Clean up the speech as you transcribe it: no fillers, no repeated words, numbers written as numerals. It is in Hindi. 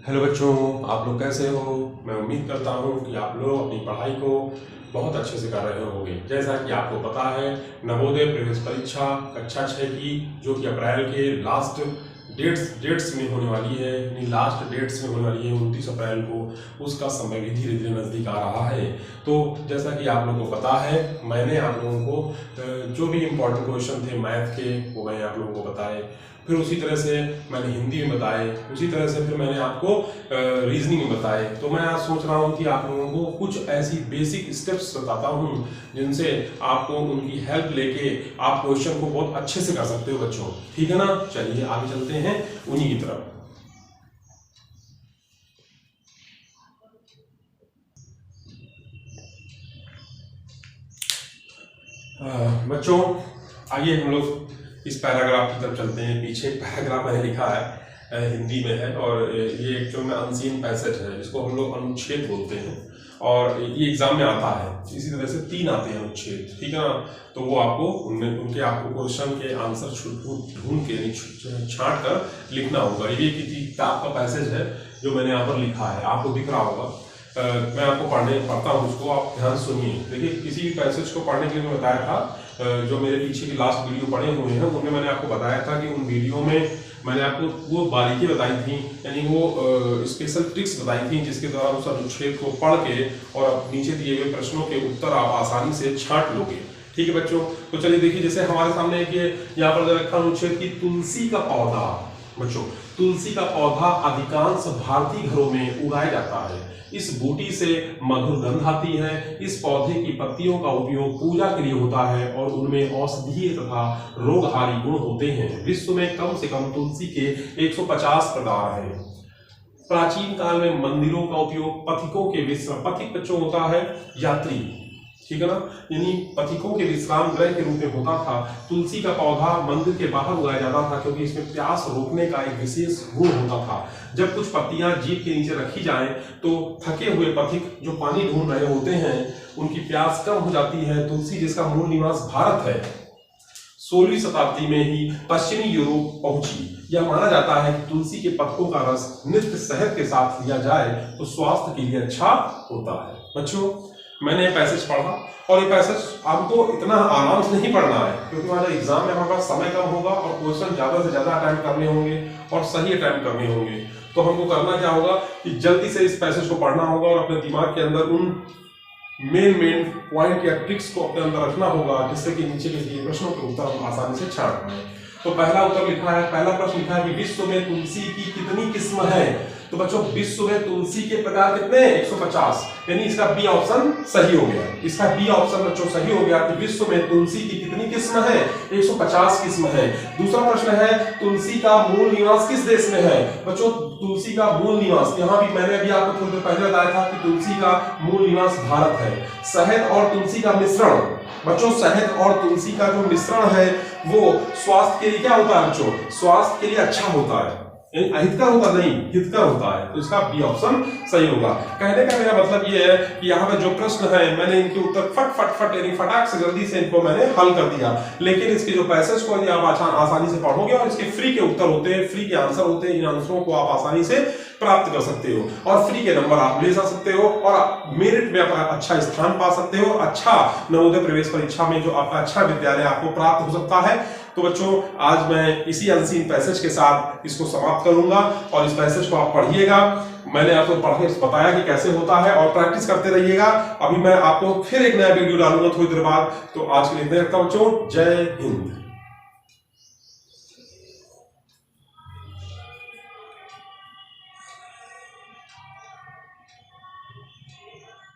हेलो बच्चों, आप लोग कैसे हो। मैं उम्मीद करता हूँ कि आप लोग अपनी पढ़ाई को बहुत अच्छे से कर रहे होंगे। जैसा कि आपको पता है, नवोदय प्रवेश परीक्षा कक्षा 6 की जो कि अप्रैल के लास्ट डेट्स में होने वाली है, यानी लास्ट डेट्स में होने वाली है 29 अप्रैल को, उसका समय भी धीरे धीरे नज़दीक आ रहा है। तो जैसा कि आप लोगों को पता है, मैंने आप लोगों को जो भी इम्पोर्टेंट क्वेश्चन थे मैथ के वो मैंने आप लोगों को बताए, फिर उसी तरह से मैंने हिंदी में बताए, उसी तरह से फिर मैंने आपको रीजनिंग में बताए। तो मैं आज सोच रहा हूँ कि आप लोगों को कुछ ऐसी बेसिक स्टेप्स बताता हूँ जिनसे आपको उनकी हेल्प लेके आप क्वेश्चन को बहुत अच्छे से कर सकते हो बच्चों। ठीक है ना, चलिए आगे चलते हैं उन्हीं की तरफ। बच्चों आइए हम लोग इस पैराग्राफ की तरफ चलते हैं। पीछे पैराग्राफ मैंने लिखा है, हिंदी में है, और ये एक्चुअल में अनसीन पैसेज है, इसको हम लोग अनुच्छेद बोलते हैं, और ये एग्जाम में आता है। इसी तरह से 3 आते हैं अनुच्छेद, ठीक है ना। तो वो आपको उनके आपको क्वेश्चन के आंसर ढूंढ के छांट कर लिखना होगा। ये किताब का पैसेज है जो मैंने यहाँ पर लिखा है, आपको दिख रहा होगा। मैं आपको पढ़ता हूँ उसको, आप ध्यान सुनिए। देखिए, किसी भी पैसेज को पढ़ने के लिए मैं बताया था, जो मेरे पीछे की लास्ट वीडियो पढ़े हुए हैं उनमें मैंने आपको बताया था कि उन वीडियो में मैंने आपको वो बारीकी बताई थी, यानी वो स्पेशल ट्रिक्स बताई थी जिसके द्वारा उस अनुच्छेद को पढ़ के और नीचे दिए गए प्रश्नों के उत्तर आप आसानी से छांट लोगे। ठीक है बच्चों, तो चलिए देखिए, जैसे हमारे सामने एक यहाँ पर रखा अनुच्छेद की तुलसी का पौधा। बच्चों, तुलसी का पौधा अधिकांश भारतीय घरों में उगाया जाता है। इस बूटी से मधुर गंध आती है। इस पौधे की पत्तियों का उपयोग पूजा के लिए होता है और उनमें औषधीय तथा रोगहारी गुण होते हैं। विश्व में कम से कम तुलसी के 150 प्रकार हैं। प्राचीन काल में मंदिरों का उपयोग पथिकों के विश्राम, पथिक बच्चों होता है यात्री, ठीक है ना, यानी पथिकों के विश्राम गृह के रूप में होता था। तुलसी का पौधा मंदिर के बाहर उगाया जाता था क्योंकि इसमें प्यास रोकने का एक विशेष गुण होता था। जब कुछ पत्तियां जीभ के नीचे रखी जाएं तो थके हुए पथिक जो पानी ढूंढ रहे होते हैं उनकी प्यास कम हो जाती है। तुलसी जिसका मूल निवास भारत है, 16वीं शताब्दी में ही पश्चिमी यूरोप पहुंची। यह माना जाता है कि तुलसी के पत्तों का रस नित्य शहद के साथ लिया जाए तो स्वास्थ्य के लिए अच्छा होता है। बच्चों, मैंने ये पैसेज पढ़ा, और ये पैसेज आपको इतना आराम से नहीं पढ़ना है क्योंकि हमारे एग्जाम में हमारे पास समय कम होगा और क्वेश्चन ज्यादा से ज्यादा अटेम्प्ट करने होंगे और सही अटेम्प्ट करने होंगे। तो हमको करना क्या होगा कि जल्दी से इस पैसेज को पढ़ना होगा और अपने दिमाग के अंदर उन मेन पॉइंट या ट्रिक्स को अपने अंदर रखना होगा जिससे कि नीचे के दिए प्रश्नों के उत्तर हम आसानी से छांट पाए। तो पहला उत्तर लिखा है, पहला प्रश्न लिखा है कि विश्व में तुलसी की कितनी किस्म है। तो बच्चों, विश्व में तुलसी के प्रकार कितने? 150, यानी इसका बी ऑप्शन सही हो गया। इसका बी ऑप्शन बच्चों सही हो गया कि विश्व में तुलसी की कितनी किस्म है? 150 किस्म है। दूसरा प्रश्न है, तुलसी का मूल निवास किस देश में है? बच्चों, तुलसी का मूल निवास, यहाँ भी मैंने अभी आपको थोड़ी देर पहले बताया था कि तुलसी का मूल निवास भारत है। शहद और तुलसी का मिश्रण, बच्चों शहद और तुलसी का जो मिश्रण है वो स्वास्थ्य के लिए क्या होता है? बच्चों, स्वास्थ्य के लिए अच्छा होता है, अहितकर होता नहीं, हितकर होता है। तो इसका बी ऑप्शन सही होगा। कहने का मेरा मतलब ये है कि यहाँ पे जो प्रश्न है मैंने इनके उत्तर फट यानी फटाक से जल्दी से इनको मैंने हल कर दिया, लेकिन इसके जो पैसेज को यदि आप आसानी से पढ़ोगे और इसके फ्री के उत्तर होते हैं, फ्री के आंसर होते हैं, इन आंसरों को आप आसानी से प्राप्त कर सकते हो और फ्री के नंबर आप ले जा सकते हो और मेरिट में आप अच्छा स्थान पा सकते हो। अच्छा नवोदय प्रवेश परीक्षा में जो आपका अच्छा विद्यालय आपको प्राप्त हो सकता है। तो बच्चों, आज मैं इसी अनसीन पैसेज के साथ इसको समाप्त करूंगा और इस पैसेज को आप पढ़िएगा। मैंने आपको पढ़ के बताया कि कैसे होता है और प्रैक्टिस करते रहिएगा। अभी मैं आपको फिर एक नया वीडियो डालूंगा थोड़ी देर बाद। तो आज के लिए इतना रखता हूं बच्चों, जय हिंद।